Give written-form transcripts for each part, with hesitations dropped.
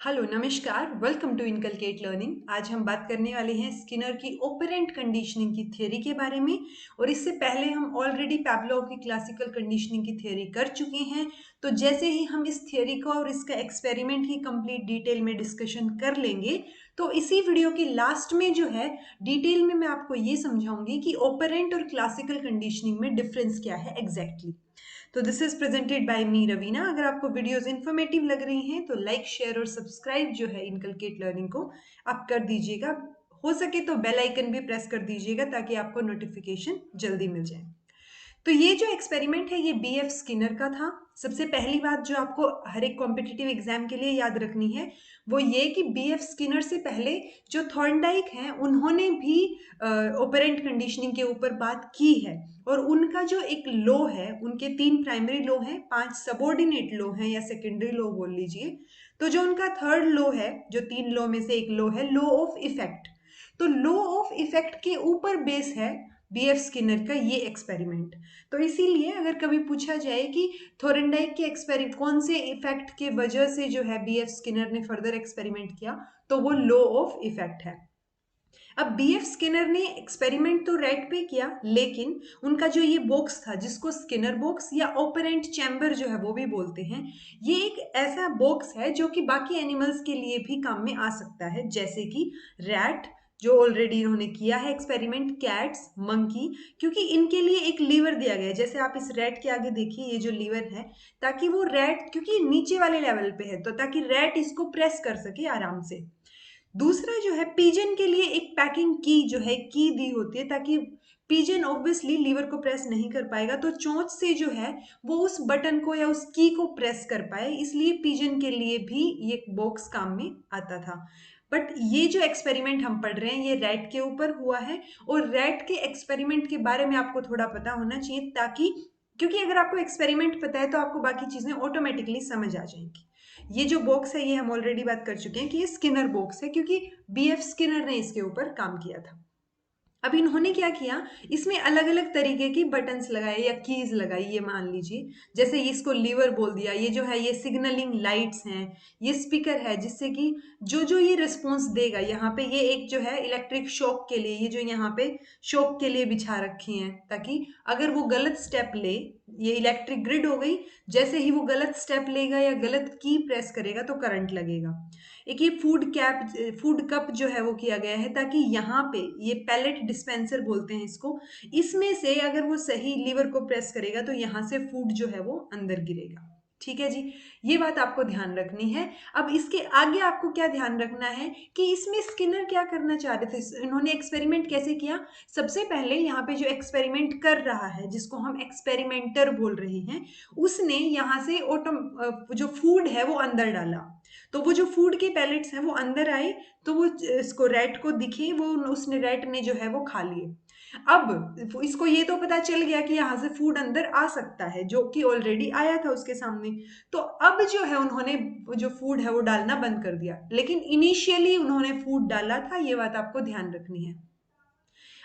Hello नमस्कार, welcome to inculcate learning. आज हम बात करने वाले हैं स्किनर की ऑपरेंट कंडीशनिंग की थ्योरी के बारे में। और इससे पहले हम ऑलरेडी पैवलोव की क्लासिकल कंडीशनिंग की थ्योरी कर चुके हैं। तो जैसे ही हम इस थ्योरी को और इसका एक्सपेरिमेंट की कंप्लीट डिटेल में डिस्कशन कर लेंगे, तो इसी वीडियो की लास्ट में जो है डिटेल में मैं आपको ये समझाऊंगी कि ऑपरेंट और क्लासिकल कंडीशनिंग में डिफरेंस क्या है एग्जैक्टली। तो दिस इज प्रेजेंटेड बाय मी रवीना। अगर आपको वीडियोस इन्फॉर्मेटिव लग रही हैं तो लाइक शेयर और सब्सक्राइब जो है इनकलकेट लर्निंग को आप कर दीजिएगा। हो सके तो बेल आइकन भी प्रेस कर दीजिएगा ताकि आपको नोटिफिकेशन जल्दी मिल जाए। तो ये जो एक्सपेरिमेंट है ये बीएफ स्किनर का था। सबसे पहली बात जो आपको हर एक कॉम्पिटिटिव एग्जाम के लिए याद रखनी है वो ये कि बीएफ स्किनर से पहले जो थॉर्नडाइक हैं उन्होंने भी ऑपरेंट कंडीशनिंग के ऊपर बात की है। और उनका जो एक लो है, उनके 3 प्राइमरी लो हैं, 5 सबऑर्डिनेट लो हैं या सेकेंडरी लो बोल लीजिए। तो जो उनका थर्ड लो है, जो 3 लो में से एक लो है, लो ऑफ इफेक्ट। तो लो ऑफ इफेक्ट के ऊपर बेस है बीएफ स्किनर का ये एक्सपेरिमेंट। तो इसीलिए अगर कभी पूछा जाए कि थोरेनडाइक के एक्सपेरिमेंट कौन से इफेक्ट के वजह से जो है बीएफ स्किनर ने फर्दर एक्सपेरिमेंट किया, तो वो लो ऑफ इफेक्ट है। अब बीएफ स्किनर ने एक्सपेरिमेंट तो रैट पे किया, लेकिन उनका जो ये बॉक्स था जिसको स्किनर बॉक्स या ऑपरेंट चैम्बर जो है वो भी बोलते हैं, ये एक ऐसा बॉक्स है जो कि बाकी एनिमल्स के लिए भी काम में आ सकता है, जैसे कि रैट जो ऑलरेडी इन्होंने किया है एक्सपेरिमेंट, कैट्स, मंकी, क्योंकि इनके लिए एक लीवर दिया गया है। जैसे आप इस रैट के आगे देखिए, ये जो लीवर है, ताकि वो रैट, क्योंकि नीचे वाले लेवल पे है, तो ताकि रैट इसको प्रेस कर सके आराम से। दूसरा जो है पिजन के लिए एक पैकिंग की जो है की दी होती है, ताकि पिजन ऑब्वियसली लीवर को प्रेस नहीं कर पाएगा तो चोंच से जो है वो उस बटन को या उस की को प्रेस कर पाए, इसलिए पिजन के लिए भी ये बॉक्स काम में आता था। बट ये जो एक्सपेरिमेंट हम पढ़ रहे हैं ये रैट के ऊपर हुआ है। और रैट के एक्सपेरिमेंट के बारे में आपको थोड़ा पता होना चाहिए, ताकि क्योंकि अगर आपको एक्सपेरिमेंट पता है तो आपको बाकी चीजें ऑटोमेटिकली समझ आ जाएंगी। ये जो बॉक्स है ये हम ऑलरेडी बात कर चुके हैं कि ये स्किनर बॉक्स है, क्योंकि बीएफ स्किनर ने इसके ऊपर काम किया था। अब इन्होंने क्या किया, इसमें अलग अलग तरीके की बटन्स लगाए या कीज लगाई, ये मान लीजिए। जैसे इसको लीवर बोल दिया, ये जो है ये सिग्नलिंग लाइट्स हैं, ये स्पीकर है जिससे कि जो जो ये रिस्पॉन्स देगा, यहाँ पे ये एक जो है इलेक्ट्रिक शॉक के लिए, ये जो यहाँ पे शॉक के लिए बिछा रखी हैं, ताकि अगर वो गलत स्टेप ले, ये इलेक्ट्रिक ग्रिड हो गई, जैसे ही वो गलत स्टेप लेगा या गलत की प्रेस करेगा तो करंट लगेगा। एक ये फूड कप जो है वो किया गया है, ताकि यहाँ पे ये पैलेट डिस्पेंसर बोलते हैं इसको, इसमें से अगर वो सही लीवर को प्रेस करेगा तो यहाँ से फूड जो है वो अंदर गिरेगा। ठीक है जी, ये बात आपको ध्यान रखनी है। अब इसके आगे आपको क्या ध्यान रखना है कि इसमें स्किनर क्या करना चाह रहे थे, इन्होंने एक्सपेरिमेंट कैसे किया। सबसे पहले यहाँ पे जो एक्सपेरिमेंट कर रहा है, जिसको हम एक्सपेरिमेंटर बोल रहे हैं, उसने यहाँ से जो फूड है वो अंदर डाला। तो वो जो फूड के पैलेट्स हैं वो अंदर आए, तो वो इसको रैट को दिखे, वो उसने रैट ने जो है वो खा लिए। अब इसको ये तो पता चल गया कि यहाँ से फूड अंदर आ सकता है, जो कि ऑलरेडी आया था उसके सामने। तो अब जो है उन्होंने जो फूड है वो डालना बंद कर दिया, लेकिन इनिशियली उन्होंने फूड डाला था, ये बात आपको ध्यान रखनी है।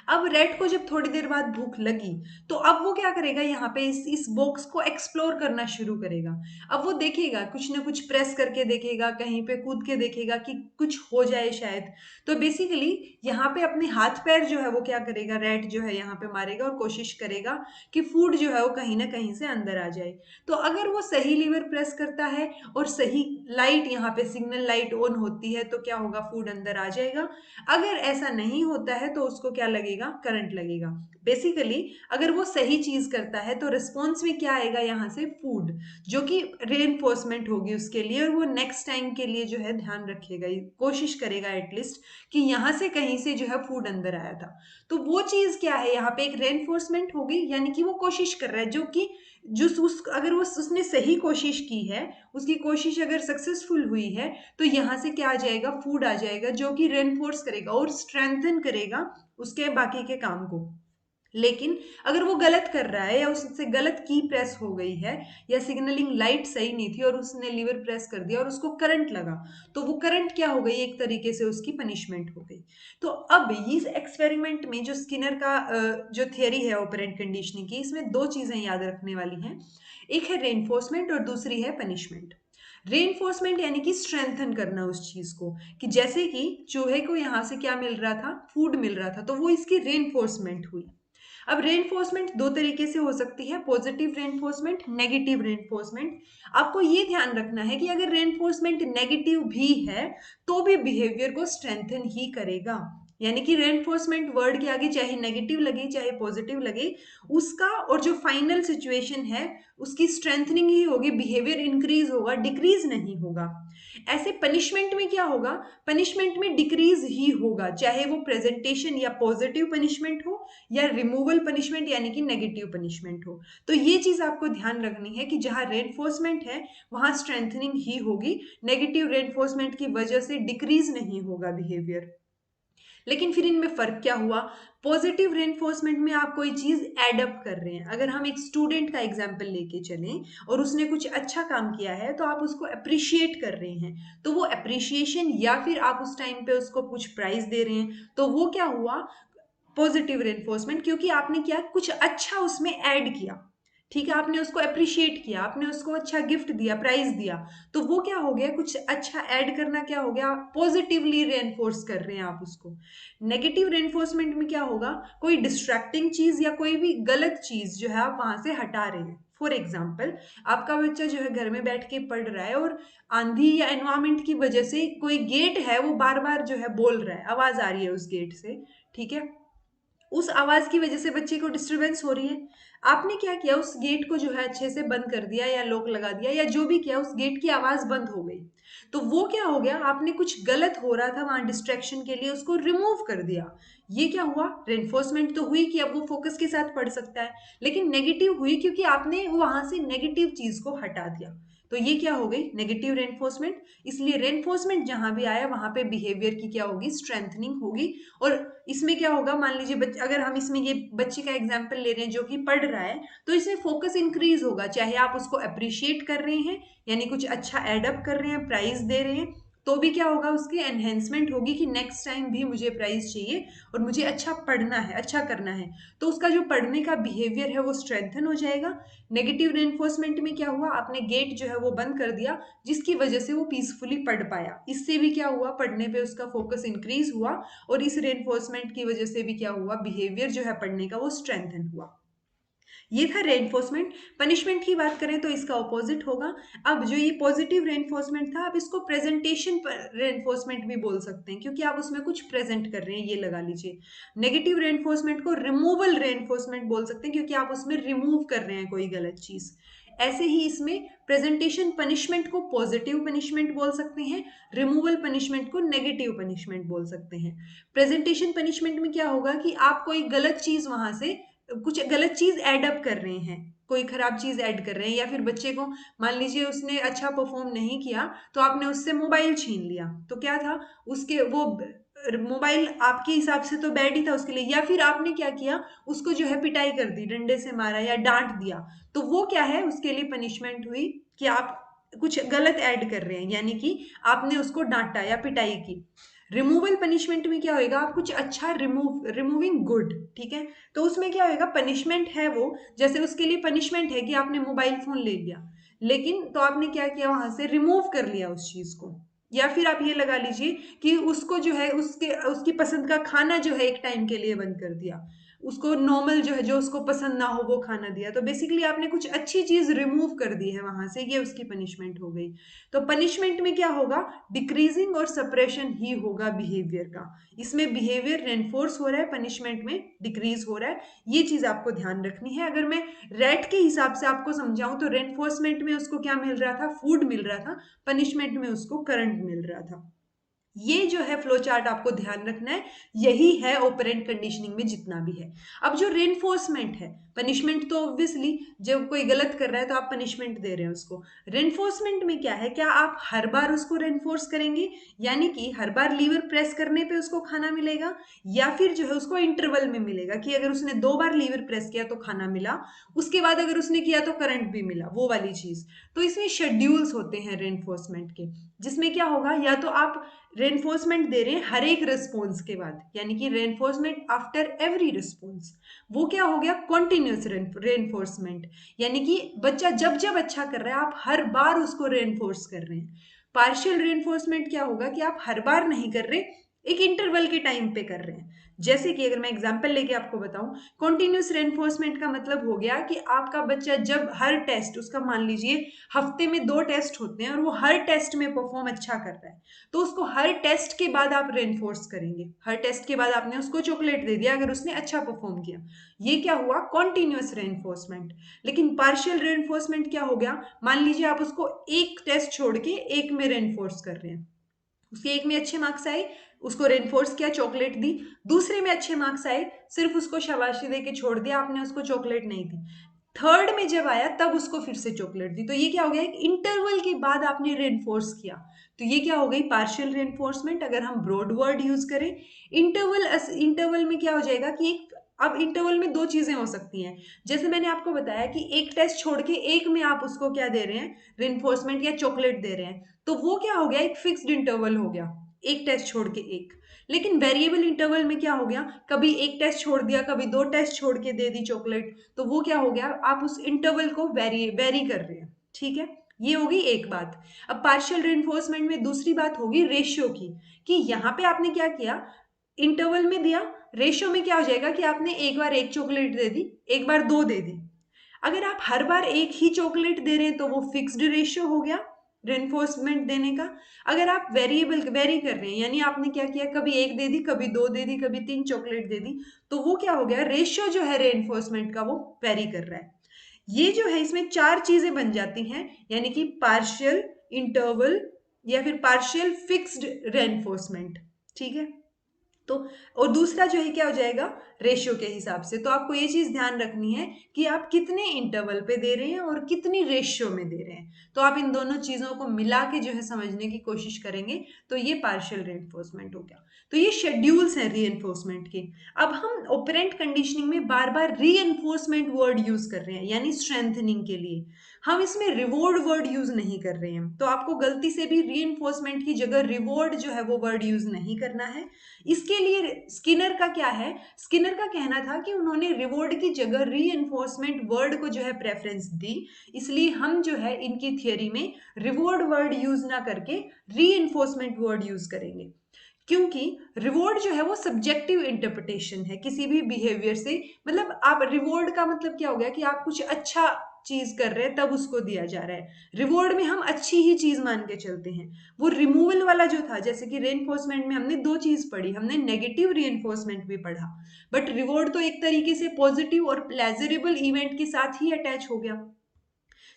अब रेड को जब थोड़ी देर बाद भूख लगी, तो अब वो क्या करेगा, यहाँ पे इस बॉक्स को एक्सप्लोर करना शुरू करेगा। अब वो देखेगा, कुछ ना कुछ प्रेस करके देखेगा, कहीं पे कूद के देखेगा कि कुछ हो जाए शायद। तो बेसिकली यहाँ पे अपने हाथ पैर जो है वो क्या करेगा, रेड जो है यहाँ पे मारेगा और कोशिश करेगा कि फूड जो है वो कहीं ना कहीं से अंदर आ जाए। तो अगर वो सही लीवर प्रेस करता है और सही लाइट यहाँ पे सिग्नल लाइट ऑन होती है, तो क्या होगा, फूड अंदर आ जाएगा। अगर ऐसा नहीं होता है तो उसको क्या लगेगा, करंट लगेगा। बेसिकली अगर वो सही चीज करता है तो रिस्पॉन्स में क्या आएगा, यहाँ से फूड, जो कि रेनफोर्समेंट होगी उसके लिए, और वो नेक्स्ट टाइम के लिए जो है ध्यान रखेगा, कोशिश करेगा एटलीस्ट कि यहाँ से कहीं से जो है फूड अंदर आया था। तो वो चीज क्या है, यहाँ पे एक रेनफोर्समेंट होगी, यानी कि वो कोशिश कर रहा है, जो कि जो अगर वो उसने सही कोशिश की है, उसकी कोशिश अगर सक्सेसफुल हुई है, तो यहाँ से क्या आ जाएगा, फूड आ जाएगा, जो कि रेनफोर्स करेगा और स्ट्रेंथन करेगा उसके बाकी के काम को। लेकिन अगर वो गलत कर रहा है या उससे गलत की प्रेस हो गई है, या सिग्नलिंग लाइट सही नहीं थी और उसने लीवर प्रेस कर दिया और उसको करंट लगा, तो वो करंट क्या हो गई, एक तरीके से उसकी पनिशमेंट हो गई। तो अब इस एक्सपेरिमेंट में जो स्किनर का जो थियरी है ऑपरेंट कंडीशनिंग की, इसमें दो चीजें याद रखने वाली हैं। एक है रेनफोर्समेंट और दूसरी है पनिशमेंट। रेनफोर्समेंट यानी कि स्ट्रेंथन करना उस चीज को, कि जैसे कि चूहे को यहाँ से क्या मिल रहा था, फूड मिल रहा था, तो वो इसकी रेनफोर्समेंट हुई। अब रेनफोर्समेंट दो तरीके से हो सकती है, पॉजिटिव रेनफोर्समेंट, नेगेटिव रेनफोर्समेंट। आपको ये ध्यान रखना है कि अगर रेनफोर्समेंट नेगेटिव भी है तो भी बिहेवियर को स्ट्रेंथन ही करेगा। यानी कि रेनफोर्समेंट वर्ड के आगे चाहे नेगेटिव लगे चाहे पॉजिटिव लगे, उसका और जो फाइनल सिचुएशन है उसकी स्ट्रेंथनिंग ही होगी, बिहेवियर इंक्रीज होगा, डिक्रीज नहीं होगा। ऐसे पनिशमेंट में क्या होगा, पनिशमेंट में डिक्रीज ही होगा, चाहे वो प्रेजेंटेशन या पॉजिटिव पनिशमेंट हो या रिमूवल पनिशमेंट यानी कि नेगेटिव पनिशमेंट हो। तो ये चीज आपको ध्यान रखनी है कि जहां रेनफोर्समेंट है वहां स्ट्रेंथनिंग ही होगी, नेगेटिव रेनफोर्समेंट की वजह से डिक्रीज नहीं होगा बिहेवियर। लेकिन फिर इनमें फर्क क्या हुआ, पॉजिटिव रेनफोर्समेंट में आप कोई चीज एडअप कर रहे हैं। अगर हम एक स्टूडेंट का एग्जाम्पल लेके चलें और उसने कुछ अच्छा काम किया है तो आप उसको अप्रिशिएट कर रहे हैं, तो वो अप्रिशिएशन या फिर आप उस टाइम पे उसको कुछ प्राइज दे रहे हैं, तो वो क्या हुआ, पॉजिटिव रेनफोर्समेंट, क्योंकि आपने क्या कुछ अच्छा उसमें ऐड किया। ठीक है, आपने उसको अप्रिशिएट किया, आपने उसको अच्छा गिफ्ट दिया, प्राइज दिया, तो वो क्या हो गया, कुछ अच्छा ऐड करना क्या हो गया, पॉजिटिवली रेनफोर्स कर रहे हैं आप उसको। नेगेटिव रेनफोर्समेंट में क्या होगा, कोई डिस्ट्रैक्टिंग चीज या कोई भी गलत चीज जो है आप वहां से हटा रहे हैं। फॉर एग्जाम्पल, आपका बच्चा जो है घर में बैठ के पढ़ रहा है और आंधी या एनवायरमेंट की वजह से कोई गेट है वो बार बार जो है बोल रहा है, आवाज आ रही है उस गेट से। ठीक है, उस आवाज की वजह से बच्चे को डिस्टरबेंस हो रही है। आपने क्या किया, उस गेट को जो है अच्छे से बंद कर दिया या लॉक लगा दिया या जो भी किया, उस गेट की आवाज बंद हो गई। तो वो क्या हो गया, आपने कुछ गलत हो रहा था वहां डिस्ट्रैक्शन के लिए उसको रिमूव कर दिया। ये क्या हुआ, रेनफोर्समेंट तो हुई कि अब वो फोकस के साथ पढ़ सकता है, लेकिन नेगेटिव हुई क्योंकि आपने वहां से नेगेटिव चीज को हटा दिया। तो ये क्या हो गई, नेगेटिव रेनफोर्समेंट। इसलिए रेनफोर्समेंट जहां भी आया वहां पे बिहेवियर की क्या होगी, स्ट्रेंथनिंग होगी। और इसमें क्या होगा, मान लीजिए अगर हम इसमें ये बच्चे का एग्जाम्पल ले रहे हैं जो कि पढ़ रहा है, तो इसमें फोकस इंक्रीज होगा, चाहे आप उसको अप्रिशिएट कर रहे हैं यानी कुछ अच्छा एडअप कर रहे हैं, प्राइज दे रहे हैं, तो भी क्या होगा, उसकी एनहेंसमेंट होगी कि नेक्स्ट टाइम भी मुझे प्राइज चाहिए और मुझे अच्छा पढ़ना है, अच्छा करना है। तो उसका जो पढ़ने का बिहेवियर है वो स्ट्रेंथन हो जाएगा। नेगेटिव रेनफोर्समेंट में क्या हुआ, आपने गेट जो है वो बंद कर दिया जिसकी वजह से वो पीसफुली पढ़ पाया, इससे भी क्या हुआ, पढ़ने पे उसका फोकस इंक्रीज हुआ। और इस रेनफोर्समेंट की वजह से भी क्या हुआ, बिहेवियर जो है पढ़ने का वो स्ट्रेंथन हुआ। ये था रेनफोर्समेंट। पनिशमेंट की बात करें तो इसका ऑपोजिट होगा। अब जो ये पॉजिटिव रेनफोर्समेंट था, आप इसको प्रेजेंटेशन रेनफोर्समेंट भी बोल सकते हैं क्योंकि आप उसमें कुछ प्रेजेंट कर रहे हैं, ये लगा लीजिए। नेगेटिव रेनफोर्समेंट को रिमूवल रेनफोर्समेंट बोल सकते हैं क्योंकि आप उसमें रिमूव कर रहे हैं कोई गलत चीज। ऐसे ही इसमें प्रेजेंटेशन पनिशमेंट को पॉजिटिव पनिशमेंट बोल सकते हैं, रिमूवल पनिशमेंट को नेगेटिव पनिशमेंट बोल सकते हैं। प्रेजेंटेशन पनिशमेंट में क्या होगा कि आप कोई गलत चीज वहां से, कुछ गलत चीज ऐड अप कर रहे हैं, कोई खराब चीज ऐड कर रहे हैं, या फिर बच्चे को मान लीजिए उसने अच्छा परफॉर्म नहीं किया तो आपने उससे मोबाइल छीन लिया, तो क्या था, उसके वो मोबाइल आपके हिसाब से तो बैड ही था उसके लिए, या फिर आपने क्या किया, उसको जो है पिटाई कर दी, डंडे से मारा या डांट दिया, तो वो क्या है, उसके लिए पनिशमेंट हुई कि आप कुछ गलत ऐड कर रहे हैं, यानी कि आपने उसको डांटा या पिटाई की। रिमूवल पनिशमेंट में क्या होएगा, आप कुछ अच्छा रिमूविंग गुड, ठीक है, तो उसमें क्या होएगा, पनिशमेंट है वो, जैसे उसके लिए पनिशमेंट है कि आपने मोबाइल फोन ले लिया, लेकिन तो आपने क्या किया, वहां से रिमूव कर लिया उस चीज को। या फिर आप ये लगा लीजिए कि उसको जो है उसके उसकी पसंद का खाना जो है एक टाइम के लिए बंद कर दिया, उसको नॉर्मल जो है जो उसको पसंद ना हो वो खाना दिया, तो बेसिकली आपने कुछ अच्छी चीज रिमूव कर दी है वहां से, ये उसकी पनिशमेंट हो गई। तो पनिशमेंट में क्या होगा, डिक्रीजिंग और सप्रेशन ही होगा बिहेवियर का। इसमें बिहेवियर रेनफोर्स हो रहा है, पनिशमेंट में डिक्रीज हो रहा है। ये चीज आपको ध्यान रखनी है। अगर मैं रेट के हिसाब से आपको समझाऊं तो रेनफोर्समेंट में उसको क्या मिल रहा था, फूड मिल रहा था, पनिशमेंट में उसको करंट मिल रहा था। ये जो है फ्लो चार्ट आपको ध्यान रखना है, यही है ऑपरेंट कंडीशनिंग में जितना भी है। अब जो रेनफोर्समेंट है, पनिशमेंट तो ऑब्वियसली जब कोई गलत कर रहा है तो आप पनिशमेंट दे रहे हैं उसको। रेनफोर्समेंट में क्या है, क्या आप हर बार उसको रेनफोर्स करेंगे, यानी कि हर बार लीवर प्रेस करने पे उसको खाना मिलेगा, या फिर जो है उसको इंटरवल में मिलेगा कि अगर उसने 2 बार लीवर प्रेस किया तो खाना मिला, उसके बाद अगर उसने किया तो करंट भी मिला, वो वाली चीज। तो इसमें शेड्यूल्स होते हैं रेनफोर्समेंट के। जिसमें क्या होगा, या तो आप रेनफोर्समेंट दे रहे हैं हर एक रिस्पॉन्स के बाद, यानी कि रेनफोर्समेंट आफ्टर एवरी रिस्पॉन्स, वो क्या हो गया कॉन्टिन्यूस रेनफोर्समेंट, यानी कि बच्चा जब जब अच्छा कर रहा है आप हर बार उसको रेनफोर्स कर रहे हैं। पार्शियल रेनफोर्समेंट क्या होगा कि आप हर बार नहीं कर रहे, एक इंटरवल के टाइम पे कर रहे हैं। जैसे कि अगर मैं एग्जांपल लेके आपको बताऊं, कॉन्टिन्यूस रेनफोर्समेंट का मतलब हो गया कि आपका बच्चा जब हर टेस्ट उसका, मान लीजिए हफ्ते में 2 टेस्ट होते हैं और वो हर टेस्ट में परफॉर्म अच्छा कर रहा है, तो उसको हर टेस्ट के बाद आप रेनफोर्स करेंगे। हर टेस्ट के बाद आपने उसको चॉकलेट दे दिया अगर उसने अच्छा परफॉर्म किया, ये क्या हुआ कॉन्टिन्यूस रेनफोर्समेंट। लेकिन पार्शियल रेनफोर्समेंट क्या हो गया, मान लीजिए आप उसको एक टेस्ट छोड़ के एक में रेनफोर्स कर रहे हैं, उसके एक में अच्छे मार्क्स आए, उसको रेनफोर्स किया, चॉकलेट दी, दूसरे में अच्छे मार्क्स आए, सिर्फ उसको शाबाशी दे के छोड़ दिया आपने, उसको चॉकलेट नहीं दी, थर्ड में जब आया तब उसको फिर से चॉकलेट दी, तो ये क्या हो गया, एक इंटरवल के बाद आपने रेनफोर्स किया, तो ये क्या हो गई पार्शियल रेनफोर्समेंट। अगर हम ब्रॉड वर्ड यूज करें, इंटरवल, इंटरवल में क्या हो जाएगा कि एक, अब इंटरवल में दो चीजें हो सकती हैं, जैसे मैंने आपको बताया कि एक टेस्ट छोड़ के एक में आप उसको क्या दे रहे हैं, रेनफोर्समेंट या चॉकलेट दे रहे हैं, तो वो क्या हो गया एक फिक्स्ड इंटरवल हो गया, एक टेस्ट छोड़ के एक। लेकिन वेरिएबल इंटरवल में क्या हो गया, कभी एक टेस्ट छोड़ दिया, कभी 2 टेस्ट छोड़ के दे दी चॉकलेट, तो वो क्या हो गया, आप उस इंटरवल को वेरी कर रहे हैं, ठीक है। ये होगी एक बात। अब पार्शियल रेनफोर्समेंट में दूसरी बात होगी रेशियो की, कि यहाँ पे आपने क्या किया, इंटरवल में दिया, रेशियो में क्या हो जाएगा कि आपने एक बार एक चॉकलेट दे दी, एक बार 2 दे दी। अगर आप हर बार एक ही चॉकलेट दे रहे हैं तो वो फिक्स्ड रेशियो हो गया रेनफोर्समेंट देने का। अगर आप वेरिएबल वेरी कर रहे हैं, यानी आपने क्या किया, कभी एक दे दी, कभी 2 दे दी, कभी 3 चॉकलेट दे दी, तो वो क्या हो गया, रेशियो जो है रेनफोर्समेंट का वो वेरी कर रहा है। ये जो है इसमें 4 चीजें बन जाती हैं, यानी कि पार्शियल, इंटरवल, या फिर पार्शियल फिक्स्ड रेनफोर्समेंट, ठीक है। तो और दूसरा जो है क्या हो जाएगा, रेशियो के हिसाब से। तो आपको ये चीज ध्यान रखनी है कि आप कितने इंटरवल पे दे रहे हैं और कितनी रेशियो में दे रहे हैं, तो आप इन दोनों चीजों को मिला के जो है समझने की कोशिश करेंगे, तो ये पार्शियल रेनफोर्समेंट हो गया। तो ये शेड्यूल्स हैं रीइंफोर्समेंट के। अब हम ऑपरेंट कंडीशनिंग में बार बार रीइंफोर्समेंट वर्ड यूज कर रहे हैं, यानी स्ट्रेंथनिंग के लिए, हम इसमें रिवॉर्ड वर्ड यूज नहीं कर रहे हैं, तो आपको गलती से भी रीइंफोर्समेंट की जगह रिवॉर्ड जो है वो वर्ड यूज नहीं करना है। इसके लिए स्किनर का क्या है, स्किनर का कहना था कि उन्होंने रिवॉर्ड की जगह रीइंफोर्समेंट वर्ड को जो है प्रेफरेंस दी, इसलिए हम जो है इनकी थियोरी में रिवॉर्ड वर्ड यूज ना करके रीइंफोर्समेंट वर्ड यूज करेंगे, क्योंकि रिवॉर्ड जो है वो सब्जेक्टिव इंटरप्रिटेशन है किसी भी बिहेवियर से। मतलब आप रिवॉर्ड का मतलब क्या हो गया कि आप कुछ अच्छा चीज कर रहे हैं तब उसको दिया जा रहा है, रिवॉर्ड में हम अच्छी ही चीज मान के चलते हैं। वो रिमूवल वाला जो था, जैसे कि रेनफोर्समेंट में हमने 2 चीज पढ़ी, हमने नेगेटिव रेनफोर्समेंट भी पढ़ा, बट रिवॉर्ड तो एक तरीके से पॉजिटिव और प्लेजरेबल इवेंट के साथ ही अटैच हो गया।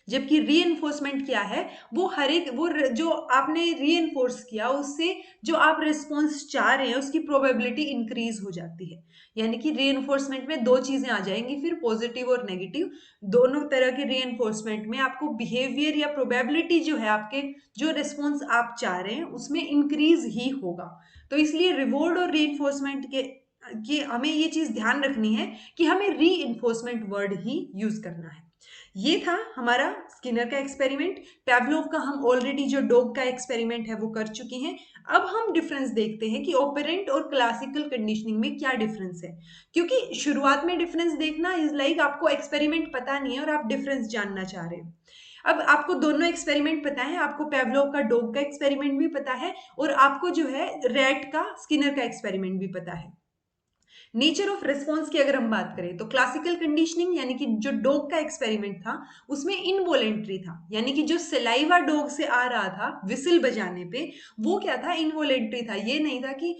जबकि रीएनफोर्समेंट क्या है, वो हर एक वो जो आपने रीएनफोर्स किया उससे जो आप रिस्पॉन्स चाह रहे हैं उसकी प्रोबेबिलिटी इंक्रीज हो जाती है। यानी कि रीएनफोर्समेंट में 2 चीजें आ जाएंगी, फिर पॉजिटिव और नेगेटिव, दोनों तरह के रीएनफोर्समेंट में आपको बिहेवियर या प्रोबेबिलिटी जो है आपके जो रिस्पॉन्स आप चाह रहे हैं उसमें इंक्रीज ही होगा। तो इसलिए रिवॉर्ड और रीएनफोर्समेंट के कि हमें ये चीज ध्यान रखनी है कि हमें री वर्ड ही यूज करना है। ये था हमारा स्किनर का एक्सपेरिमेंट। पैवलोव का हम ऑलरेडी जो डॉग का एक्सपेरिमेंट है वो कर चुके हैं। अब हम डिफरेंस देखते हैं कि ऑपरेंट और क्लासिकल कंडीशनिंग में क्या डिफरेंस है, क्योंकि शुरुआत में डिफरेंस देखना इज लाइक आपको एक्सपेरिमेंट पता नहीं है और आप डिफरेंस जानना चाह रहे हैं। अब आपको दोनों एक्सपेरिमेंट पता है, आपको पेवलोव का डॉग का एक्सपेरिमेंट भी पता है और आपको जो है रैट का स्किनर का एक्सपेरिमेंट भी पता है। नेचर ऑफ रिस्पॉन्स की अगर हम बात करें तो क्लासिकल कंडीशनिंग यानी कि जो डॉग का एक्सपेरिमेंट था उसमें इनवॉलेंट्री था, यानी कि जो सलाइवा डॉग से आ रहा था विसिल बजाने पे वो क्या था, इनवॉलेंट्री था। ये नहीं था कि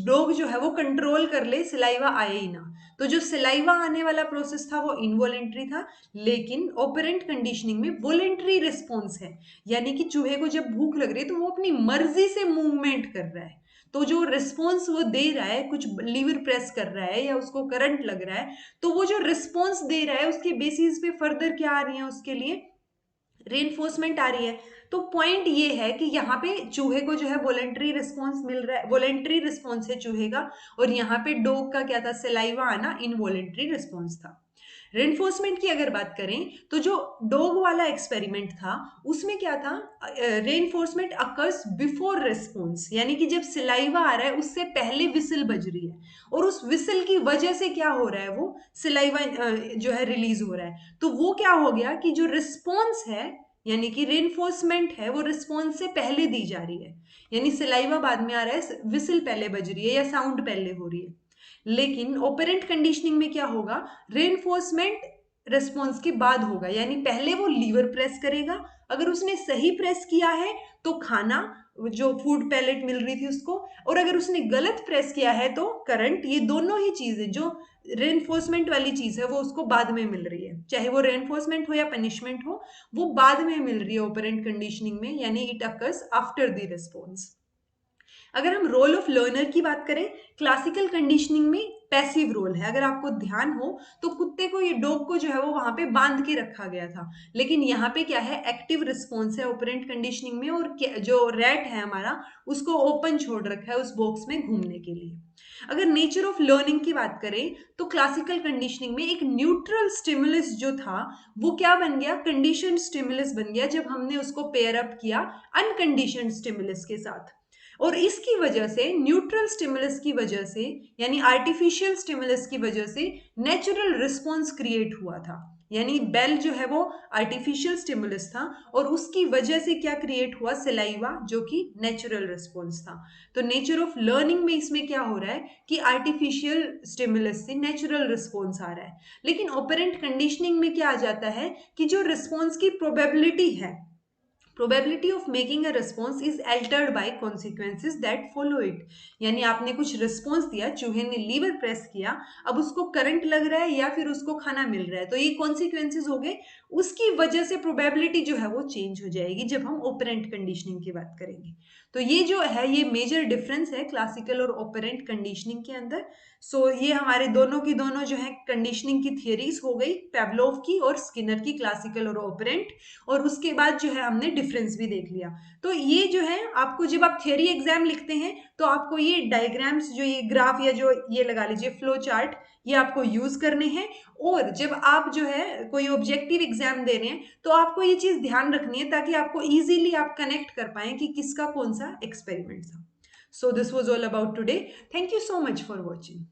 डॉग जो है वो कंट्रोल कर ले सलाइवा आए ही ना, तो जो सलाइवा आने वाला प्रोसेस था वो इनवॉलेंट्री था। लेकिन ऑपरेंट कंडीशनिंग में वॉलेंट्री रिस्पॉन्स है, यानी कि चूहे को जब भूख लग रही है तो वो अपनी मर्जी से मूवमेंट कर रहा है, तो जो रिस्पॉन्स वो दे रहा है, कुछ लीवर प्रेस कर रहा है या उसको करंट लग रहा है, तो वो जो रिस्पॉन्स दे रहा है उसके बेसिस पे फर्दर क्या आ रही है, उसके लिए रेनफोर्समेंट आ रही है। तो पॉइंट ये है कि यहाँ पे चूहे को जो है वॉलेंट्री रिस्पॉन्स मिल रहा है, वॉलेंट्री रिस्पॉन्स है चूहे का, और यहाँ पे डॉग का क्या था, सलाइवा आना इनवॉलेंट्री रिस्पॉन्स था। रेनफोर्समेंट की अगर बात करें तो जो डॉग वाला एक्सपेरिमेंट था उसमें क्या था, रेनफोर्समेंट अकर्स बिफोर रिस्पॉन्स, यानी कि जब सिलाइवा आ रहा है उससे पहले विसल बज रही है और उस विसल की वजह से क्या हो रहा है, वो सिलाइवा जो है रिलीज हो रहा है। तो वो क्या हो गया कि जो रिस्पॉन्स है यानी कि रेनफोर्समेंट है वो रिस्पॉन्स से पहले दी जा रही है, यानी सिलाइवा बाद में आ रहा है, विसल पहले बज रही है या साउंड पहले हो रही है। लेकिन ऑपरेंट कंडीशनिंग में क्या होगा, रेनफोर्समेंट रिस्पॉन्स के बाद होगा, यानी पहले वो लीवर प्रेस करेगा, अगर उसने सही प्रेस किया है तो खाना जो फूड पैलेट मिल रही थी उसको, और अगर उसने गलत प्रेस किया है तो करंट, ये दोनों ही चीजें जो रेनफोर्समेंट वाली चीज है वो उसको बाद में मिल रही है, चाहे वो रेनफोर्समेंट हो या पनिशमेंट हो, वो बाद में मिल रही है ऑपरेंट कंडीशनिंग में, यानी it occurs after the response. अगर हम रोल ऑफ लर्नर की बात करें, क्लासिकल कंडीशनिंग में पैसिव रोल है। अगर आपको ध्यान हो तो कुत्ते को, ये डॉग को जो है वो वहां पे बांध के रखा गया था, लेकिन यहाँ पे क्या है, एक्टिव रिस्पॉन्स है ऑपरेंट कंडीशनिंग में, और जो रैट है हमारा उसको ओपन छोड़ रखा है उस बॉक्स में घूमने के लिए। अगर नेचर ऑफ लर्निंग की बात करें तो क्लासिकल कंडीशनिंग में एक न्यूट्रल स्टिमुलस जो था वो क्या बन गया, कंडीशन स्टिमुलस बन गया, जब हमने उसको पेयर अप किया अनकंडीशन स्टिमुलस के साथ। और इसकी वजह से, न्यूट्रल स्टिमुलस की वजह से, यानी आर्टिफिशियल स्टिमुलस की वजह से नेचुरल रिस्पॉन्स क्रिएट हुआ था, यानी बेल जो है वो आर्टिफिशियल स्टिमुलस था और उसकी वजह से क्या क्रिएट हुआ, सिलाइवा, जो कि नेचुरल रिस्पॉन्स था। तो नेचर ऑफ लर्निंग में इसमें क्या हो रहा है कि आर्टिफिशियल स्टिमुलस से नेचुरल रिस्पॉन्स आ रहा है। लेकिन ऑपरेंट कंडीशनिंग में क्या आ जाता है कि जो रिस्पॉन्स की प्रोबेबिलिटी है, probability of making a response is altered by consequences that follow it, यानी आपने कुछ रिस्पॉन्स दिया, चूहे ने लीवर प्रेस किया, अब उसको करंट लग रहा है या फिर उसको खाना मिल रहा है, तो ये कॉन्सिक्वेंसेज हो गए, उसकी वजह से प्रोबेबिलिटी जो है वो चेंज हो जाएगी जब हम ओपरेंट कंडीशनिंग की बात करेंगे। तो ये जो है ये मेजर डिफरेंस है क्लासिकल और ओपरेंट कंडीशनिंग के अंदर। सो ये हमारे दोनों की दोनों जो है कंडीशनिंग की थियरीज हो गई, पेवलोव की और स्किनर की, क्लासिकल और ओपरेंट, और उसके बाद जो है हमने डिफरेंस भी देख लिया। तो ये जो है आपको, जब आप थियरी एग्जाम लिखते हैं तो आपको ये डायग्राम्स, जो ये ग्राफ या जो ये लगा लीजिए फ्लो चार्ट, ये आपको यूज करने हैं। और जब आप जो है कोई ऑब्जेक्टिव एग्जाम दे रहे हैं तो आपको ये चीज ध्यान रखनी है ताकि आपको इजीली आप कनेक्ट कर पाए कि किसका कौन सा एक्सपेरिमेंट था। So this was all about today. Thank you so much for watching.